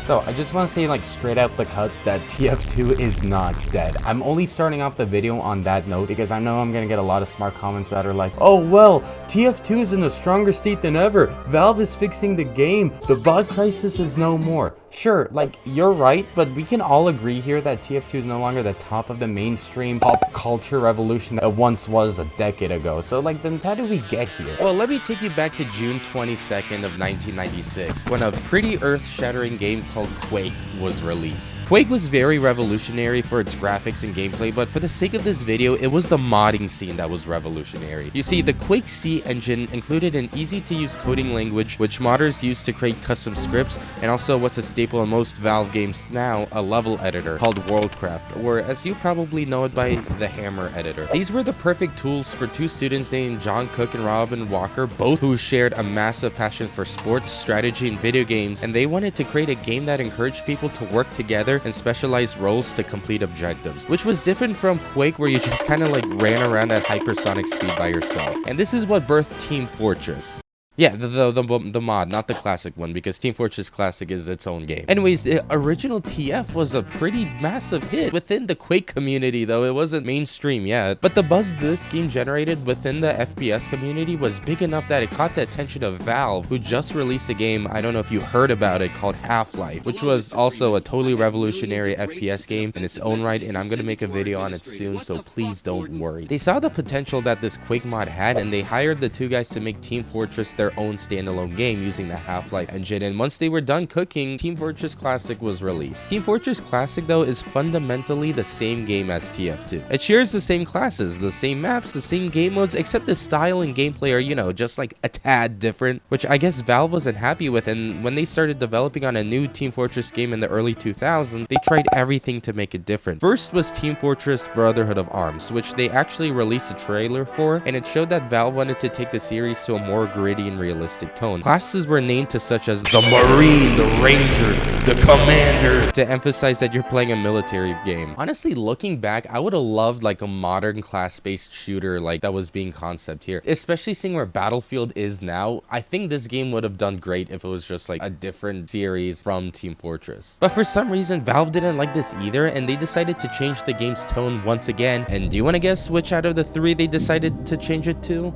So I just want to say, like, straight out the cut that TF2 is not dead. I'm only starting off the video on that note because I know I'm gonna get a lot of smart comments that are like, oh well, TF2 is in a stronger state than ever. Valve is fixing the game. The bot crisis is no more. Sure, like, you're right, but we can all agree here that TF2 is no longer the top of the mainstream pop culture revolution that it once was a decade ago. So, like, then how did we get here? Well, let me take you back to June 22nd of 1996, when a pretty earth-shattering game called Quake was released. Quake was very revolutionary for its graphics and gameplay, but for the sake of this video, it was the modding scene that was revolutionary. You see, the Quake C engine included an easy-to-use coding language, which modders used to create custom scripts, and also what's a staple in most Valve games now, a level editor called Worldcraft, or as you probably know it by the Hammer editor. These were the perfect tools for two students named John Cook and Robin Walker, both who shared a massive passion for sports, strategy, and video games, and they wanted to create a game that encouraged people to work together and specialize roles to complete objectives, which was different from Quake, where you just kind of like ran around at hypersonic speed by yourself. And this is what birthed Team Fortress. Yeah, the mod, not the classic one, because Team Fortress Classic is its own game. Anyways, the original TF was a pretty massive hit within the Quake community, though it wasn't mainstream yet. But the buzz this game generated within the FPS community was big enough that it caught the attention of Valve, who just released a game, I don't know if you heard about it, called Half-Life, which was also a totally revolutionary FPS game in its own right, and I'm gonna make a video on it soon, so please don't worry. They saw the potential that this Quake mod had, and they hired the two guys to make Team Fortress their own standalone game using the Half-Life engine, and once they were done cooking, Team Fortress Classic was released. Team Fortress Classic, though, is fundamentally the same game as TF2. It shares the same classes, the same maps, the same game modes, except the style and gameplay are, you know, just like a tad different, which I guess Valve wasn't happy with, and when they started developing on a new Team Fortress game in the early 2000s, they tried everything to make it different. First was Team Fortress Brotherhood of Arms, which they actually released a trailer for, and it showed that Valve wanted to take the series to a more gritty and realistic tone. Classes were named to such as the Marine, the Ranger, the Commander, to emphasize that you're playing a military game. Honestly, looking back, I would have loved like a modern class-based shooter like that was being concept here, especially seeing where Battlefield is now. I think this game would have done great if it was just like a different series from Team Fortress. But for some reason, Valve didn't like this either, and they decided to change the game's tone once again. And do you want to guess which out of the three they decided to change it to?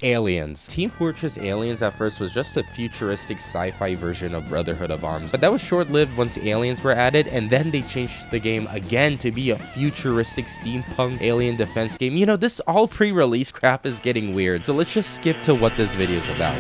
Aliens. Team Fortress Aliens at first was just a futuristic sci-fi version of Brotherhood of Arms, but that was short-lived once aliens were added, and then they changed the game again to be a futuristic steampunk alien defense game. You know, this all pre-release crap is getting weird, so let's just skip to what this video is about.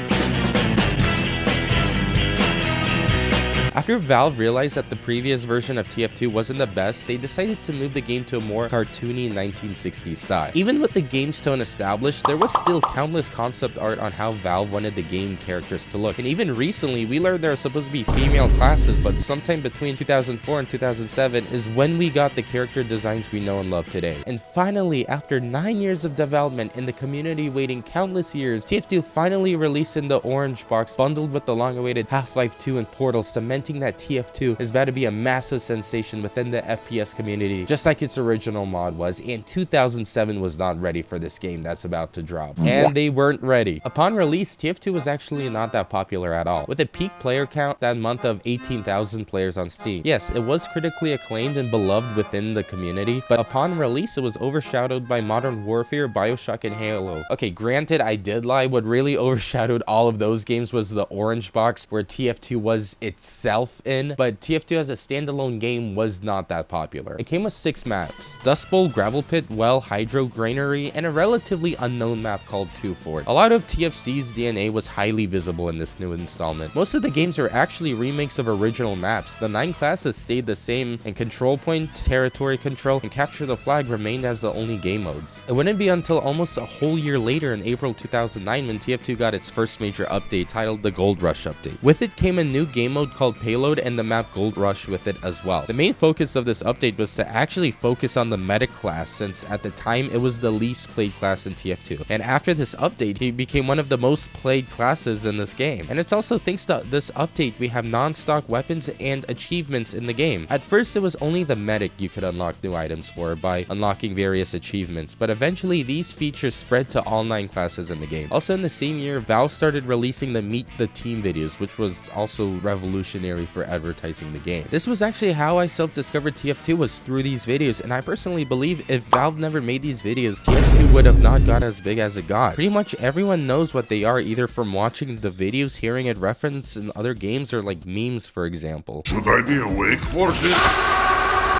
After Valve realized that the previous version of TF2 wasn't the best, they decided to move the game to a more cartoony 1960s style. Even with the game's tone established, there was still countless concept art on how Valve wanted the game characters to look. And even recently, we learned there are supposed to be female classes, but sometime between 2004 and 2007 is when we got the character designs we know and love today. And finally, after 9 years of development and the community waiting countless years, TF2 finally released in the orange box, bundled with the long-awaited Half-Life 2 and Portal, cementing that TF2 is about to be a massive sensation within the FPS community, just like its original mod was, and 2007 was not ready for this game that's about to drop. And they weren't ready. Upon release, TF2 was actually not that popular at all, with a peak player count that month of 18,000 players on Steam. Yes, it was critically acclaimed and beloved within the community, but upon release, it was overshadowed by Modern Warfare, BioShock, and Halo. Okay, granted, I did lie. What really overshadowed all of those games was the orange box, where TF2 was itself in, but TF2 as a standalone game was not that popular. It came with 6 maps: Dust Bowl, Gravel Pit, Well, Hydro, Granary, and a relatively unknown map called Two Fort. A lot of TFC's DNA was highly visible in this new installment. Most of the games are actually remakes of original maps. The 9 classes stayed the same, and Control Point, Territory Control, and Capture the Flag remained as the only game modes. It wouldn't be until almost a whole year later in April 2009 when TF2 got its first major update titled the Gold Rush Update. With it came a new game mode called payload and the map Gold Rush with it as well. The main focus of this update was to actually focus on the medic class, since at the time it was the least played class in TF2. And after this update, he became one of the most played classes in this game. And it's also thanks to this update we have non-stock weapons and achievements in the game. At first it was only the medic you could unlock new items for by unlocking various achievements, but eventually these features spread to all 9 classes in the game. Also in the same year, Valve started releasing the Meet the Team videos, which was also revolutionary for advertising the game. This was actually how I self-discovered TF2, was through these videos, and I personally believe if Valve never made these videos, TF2 would have not got as big as it got. Pretty much everyone knows what they are, either from watching the videos, hearing it referenced in other games, or like memes, for example. Should I be awake for this?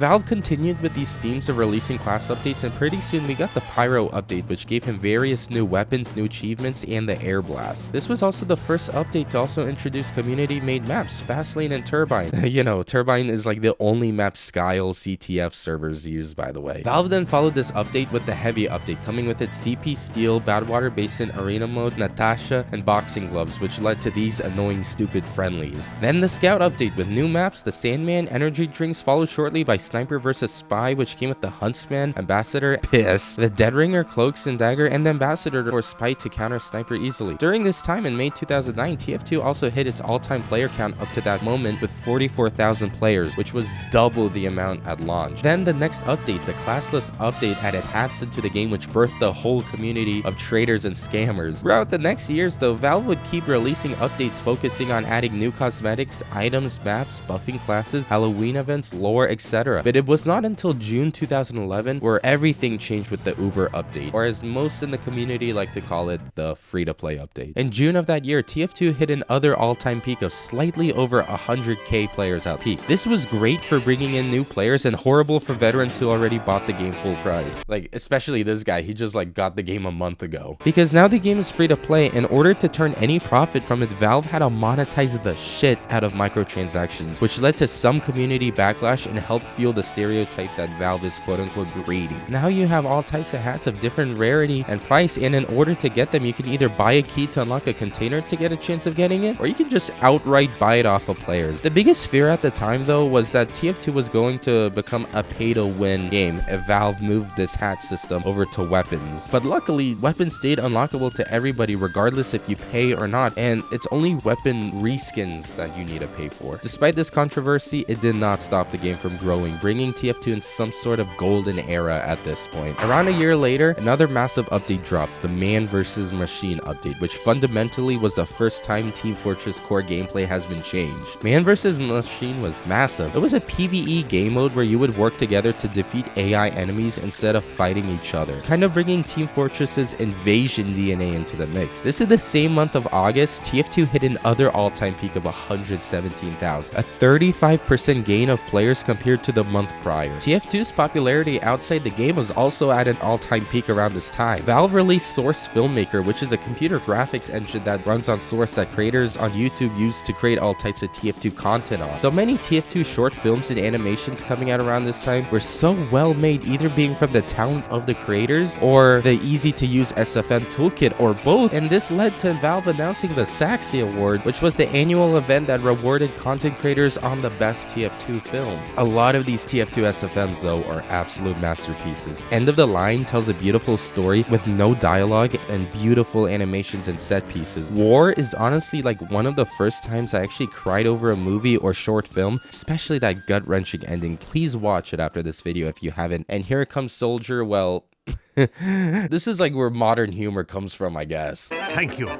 Valve continued with these themes of releasing class updates, and pretty soon we got the Pyro update, which gave him various new weapons, new achievements, and the Air Blast. This was also the first update to also introduce community-made maps, Fastlane and Turbine. You know, Turbine is like the only map Skyle CTF servers use, by the way. Valve then followed this update with the Heavy update, coming with its CP Steel, Badwater Basin, Arena Mode, Natasha, and Boxing Gloves, which led to these annoying stupid friendlies. Then the Scout update with new maps, the Sandman, energy drinks, followed shortly by Sniper vs Spy, which came with the Huntsman, Ambassador, Piss, the Dead Ringer, Cloaks and Dagger, and the Ambassador or Spy to counter Sniper easily. During this time in May 2009, TF2 also hit its all-time player count up to that moment with 44,000 players, which was double the amount at launch. Then the next update, the Classless update, added hats into the game, which birthed the whole community of traders and scammers. Throughout the next years though, Valve would keep releasing updates focusing on adding new cosmetics, items, maps, buffing classes, Halloween events, lore, etc. But it was not until June 2011 where everything changed with the Uber update, or as most in the community like to call it, the free-to-play update. In June of that year, TF2 hit another all-time peak of slightly over 100k players at peak. This was great for bringing in new players and horrible for veterans who already bought the game full price. Like, especially this guy, he just like got the game a month ago. Because now the game is free to play, in order to turn any profit from it, Valve had to monetize the shit out of microtransactions, which led to some community backlash and helped fuel the stereotype that Valve is quote-unquote greedy. Now you have all types of hats of different rarity and price, and in order to get them, you can either buy a key to unlock a container to get a chance of getting it, or you can just outright buy it off of players. The biggest fear at the time though was that TF2 was going to become a pay-to-win game if Valve moved this hat system over to weapons. But luckily, weapons stayed unlockable to everybody regardless if you pay or not, and it's only weapon reskins that you need to pay for. Despite this controversy, it did not stop the game from growing, bringing TF2 in some sort of golden era at this point. Around a year later, another massive update dropped, the Man vs. Machine update, which fundamentally was the first time Team Fortress core gameplay has been changed. Man vs. Machine was massive. It was a PvE game mode where you would work together to defeat AI enemies instead of fighting each other, kind of bringing Team Fortress's invasion DNA into the mix. This is the same month of August, TF2 hit another all-time peak of 117,000, a 35% gain of players compared to the month prior. TF2's popularity outside the game was also at an all-time peak around this time. Valve released Source Filmmaker, which is a computer graphics engine that runs on Source that creators on YouTube use to create all types of TF2 content on. So many TF2 short films and animations coming out around this time were so well made, either being from the talent of the creators or the easy to use SFM toolkit, or both, and this led to Valve announcing the Saxy Award, which was the annual event that rewarded content creators on the best TF2 films. A lot of these TF2 SFMs though are absolute masterpieces. End of the Line tells a beautiful story with no dialogue and beautiful animations and set pieces. War is honestly like one of the first times I actually cried over a movie or short film, especially that gut-wrenching ending. Please watch it after this video if you haven't. And Here Comes Soldier, well, this is like where modern humor comes from, I guess. Thank you.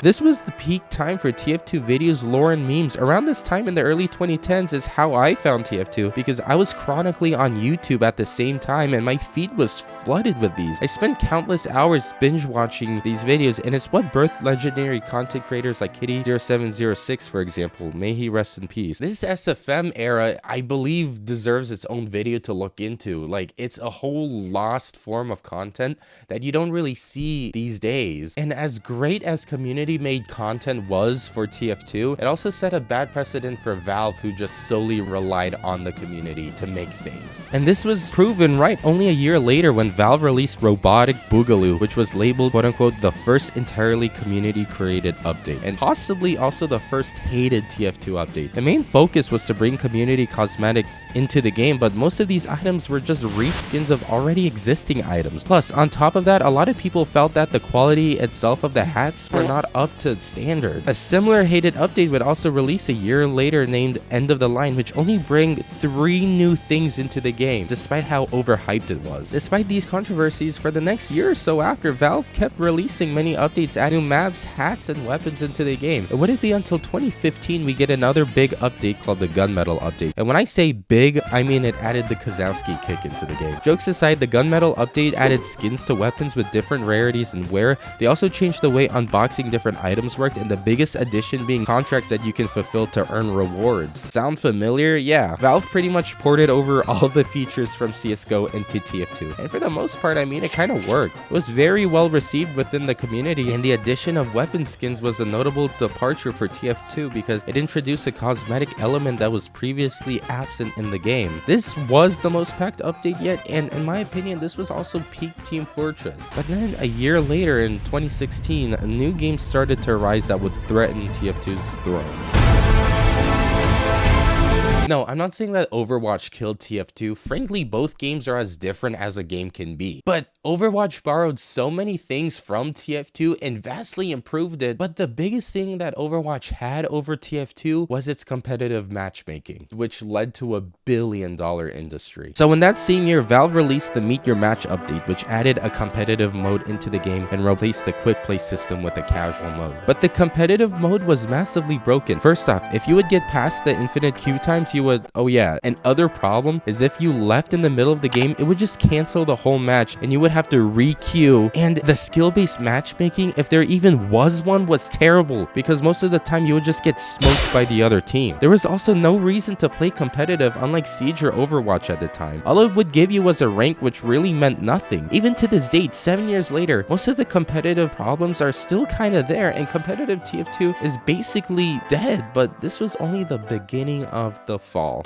This was the peak time for TF2 videos, lore, and memes. Around this time in the early 2010s is how I found TF2, because I was chronically on YouTube at the same time and my feed was flooded with these. I spent countless hours binge watching these videos, and it's what birthed legendary content creators like Kitty0706, for example. May he rest in peace. This SFM era, I believe, deserves its own video to look into. Like, it's a whole lost form of content that you don't really see these days. And as great as community community-made content was for TF2, it also set a bad precedent for Valve, who just solely relied on the community to make things. And this was proven right only a year later when Valve released Robotic Boogaloo, which was labeled quote-unquote the first entirely community-created update, and possibly also the first hated TF2 update. The main focus was to bring community cosmetics into the game, but most of these items were just reskins of already existing items. Plus, on top of that, a lot of people felt that the quality itself of the hats were not up to standard. A similar hated update would also release a year later named End of the Line, which only bring 3 new things into the game, despite how overhyped it was. Despite these controversies, for the next year or so after, Valve kept releasing many updates, adding maps, hats, and weapons into the game. It wouldn't be until 2015 we get another big update called the Gunmetal update. And when I say big, I mean it added the Kozowski kick into the game. Jokes aside, the Gunmetal update added skins to weapons with different rarities and wear. They also changed the way unboxing different items worked, and the biggest addition being contracts that you can fulfill to earn rewards. Sound familiar? Yeah. Valve pretty much ported over all the features from CSGO into TF2. And for the most part, I mean, it kind of worked. It was very well received within the community, and the addition of weapon skins was a notable departure for TF2 because it introduced a cosmetic element that was previously absent in the game. This was the most packed update yet, and in my opinion, this was also peak Team Fortress. But then a year later in 2016, a new game started to arise that would threaten TF2's throne. No, I'm not saying that Overwatch killed TF2. Frankly, both games are as different as a game can be. But Overwatch borrowed so many things from TF2 and vastly improved it. But the biggest thing that Overwatch had over TF2 was its competitive matchmaking, which led to a billion-dollar industry. So in that same year, Valve released the Meet Your Match update, which added a competitive mode into the game and replaced the quick play system with a casual mode. But the competitive mode was massively broken. First off, if you would get past the infinite queue times, you would, oh yeah, and other problem is if you left in the middle of the game, it would just cancel the whole match and you would have to re-queue. And the skill-based matchmaking, if there even was one, was terrible because most of the time you would just get smoked by the other team. There was also no reason to play competitive, unlike Siege or Overwatch at the time. All it would give you was a rank, which really meant nothing. Even to this date, 7 years later, most of the competitive problems are still kind of there, and competitive TF2 is basically dead, but this was only the beginning of the fall.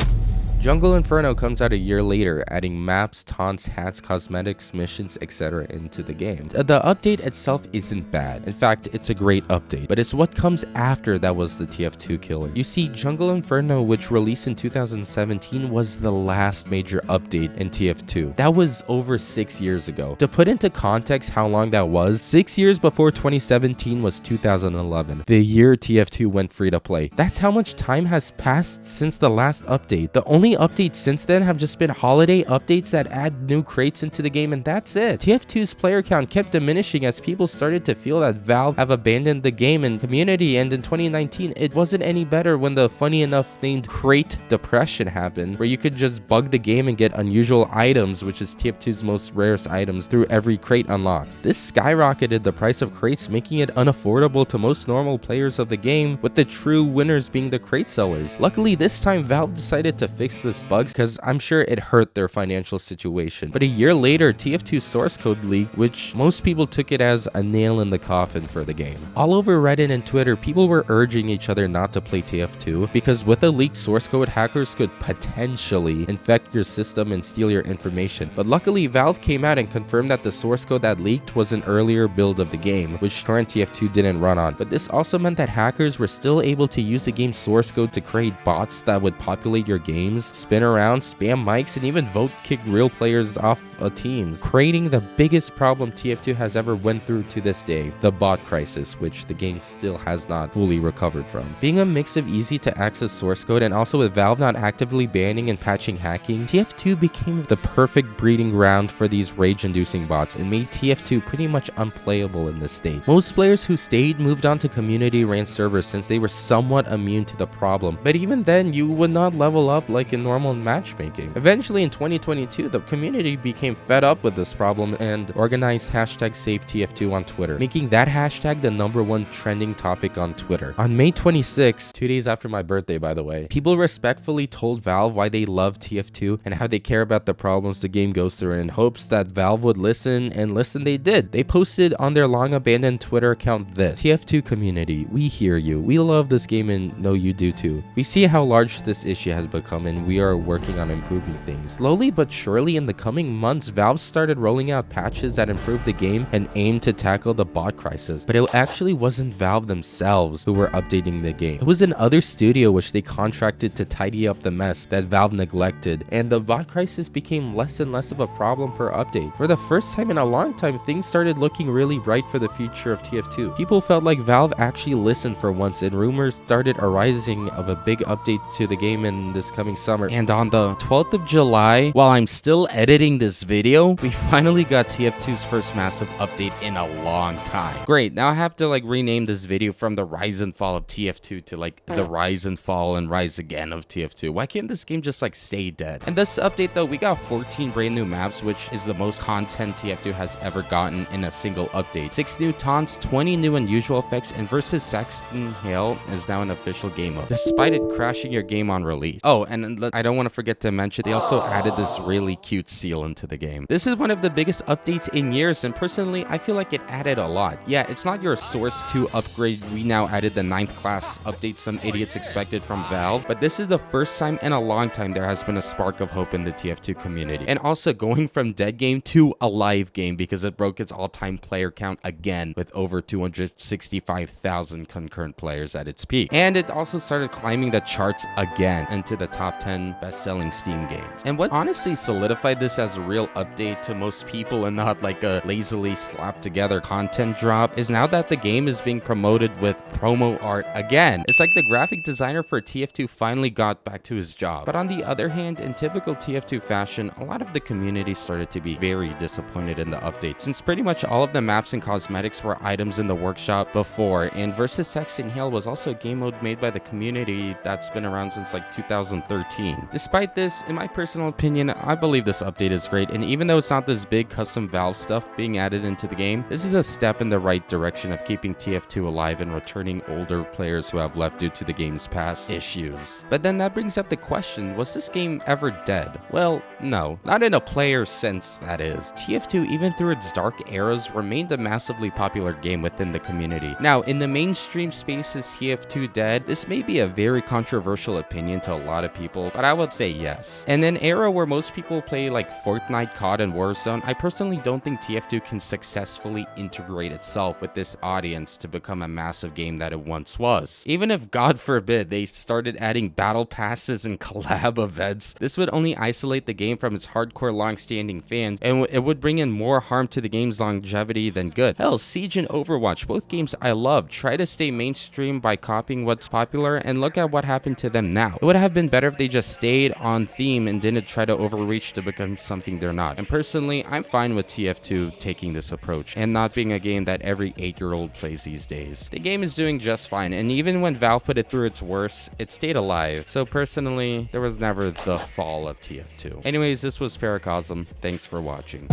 Jungle Inferno comes out a year later, adding maps, taunts, hats, cosmetics, missions, etc. into the game. The update itself isn't bad. In fact, it's a great update, but it's what comes after that was the TF2 killer. You see, Jungle Inferno, which released in 2017, was the last major update in TF2. That was over 6 years ago. To put into context how long that was, 6 years before 2017 was 2011, the year TF2 went free to play. That's how much time has passed since the last update. The only updates since then have just been holiday updates that add new crates into the game, and that's it. TF2's player count kept diminishing as people started to feel that Valve have abandoned the game and community, and in 2019 it wasn't any better when the funny enough named crate depression happened, where you could just bug the game and get unusual items, which is TF2's most rarest items, through every crate unlock. This skyrocketed the price of crates, making it unaffordable to most normal players of the game, with the true winners being the crate sellers. Luckily, this time Valve decided to fix this bugs because I'm sure it hurt their financial situation. But a year later, TF2 source code leaked, which most people took it as a nail in the coffin for the game. All over Reddit and Twitter, people were urging each other not to play TF2 because with a leaked source code, hackers could potentially infect your system and steal your information. But luckily, Valve came out and confirmed that the source code that leaked was an earlier build of the game, which current TF2 didn't run on. But this also meant that hackers were still able to use the game's source code to create bots that would populate your games, spin around, spam mics, and even vote kick real players off teams, creating the biggest problem TF2 has ever went through to this day, the bot crisis, which the game still has not fully recovered from. Being a mix of easy to access source code and also with Valve not actively banning and patching hacking, TF2 became the perfect breeding ground for these rage-inducing bots and made TF2 pretty much unplayable in this state. Most players who stayed moved on to community ran servers since they were somewhat immune to the problem, but even then you would not level up like and normal matchmaking. Eventually in 2022, the community became fed up with this problem and organized hashtag SaveTF2 on Twitter, making that hashtag the #1 trending topic on Twitter. On May 26, 2 days after my birthday by the way, people respectfully told Valve why they love TF2 and how they care about the problems the game goes through in hopes that Valve would listen, and listen they did. They posted on their long abandoned Twitter account this: TF2 community, we hear you. We love this game and know you do too. We see how large this issue has become and we are working on improving things. Slowly but surely in the coming months, Valve started rolling out patches that improved the game and aimed to tackle the bot crisis. But it actually wasn't Valve themselves who were updating the game. It was another studio which they contracted to tidy up the mess that Valve neglected, and the bot crisis became less and less of a problem per update. For the first time in a long time, things started looking really bright for the future of TF2. People felt like Valve actually listened for once, and rumors started arising of a big update to the game in this coming summer. And on the 12th of July, while I'm still editing this video, we finally got TF2's first massive update in a long time. Great, now I have to like rename this video from the rise and fall of TF2 to like the rise and fall and rise again of TF2. Why can't this game just like stay dead? And this update though, we got 14 brand new maps, which is the most content TF2 has ever gotten in a single update. 6 new taunts, 20 new unusual effects, and versus Saxton Hale is now an official game mode, despite it crashing your game on release. Oh, and I don't want to forget to mention, they also added this really cute seal into the game. This is one of the biggest updates in years, and personally, I feel like it added a lot. Yeah, it's not your Source 2 upgrade. We now added the 9th class update some idiots expected from Valve, but this is the first time in a long time there has been a spark of hope in the TF2 community. And also going from dead game to a live game because it broke its all-time player count again with over 265,000 concurrent players at its peak. And it also started climbing the charts again into the top 10 best-selling Steam games. And what honestly solidified this as a real update to most people and not like a lazily slapped together content drop is now that the game is being promoted with promo art again. It's like the graphic designer for TF2 finally got back to his job. But on the other hand, in typical TF2 fashion, a lot of the community started to be very disappointed in the update, since pretty much all of the maps and cosmetics were items in the workshop before, and versus Saxton Hale was also a game mode made by the community that's been around since like 2013. Despite this, in my personal opinion, I believe this update is great, and even though it's not this big custom Valve stuff being added into the game, this is a step in the right direction of keeping TF2 alive and returning older players who have left due to the game's past issues. But then that brings up the question, was this game ever dead? Well, no, not in a player sense, that is. TF2, even through its dark eras, remained a massively popular game within the community. Now, in the mainstream space, is TF2 dead? This may be a very controversial opinion to a lot of people, but I would say yes. In an era where most people play like Fortnite, COD, and Warzone, I personally don't think TF2 can successfully integrate itself with this audience to become a massive game that it once was. Even if, God forbid, they started adding battle passes and collab events, this would only isolate the game from its hardcore long-standing fans, and it would bring in more harm to the game's longevity than good. Hell, Siege and Overwatch, both games I love, try to stay mainstream by copying what's popular, and look at what happened to them now. It would have been better if they just stayed on theme and didn't try to overreach to become something they're not. And personally, I'm fine with TF2 taking this approach and not being a game that every 8-year-old plays these days. The game is doing just fine, and even when Valve put it through its worst, it stayed alive. So personally, there was never the fall of TF2. Anyways, this was Paracosm. Thanks for watching.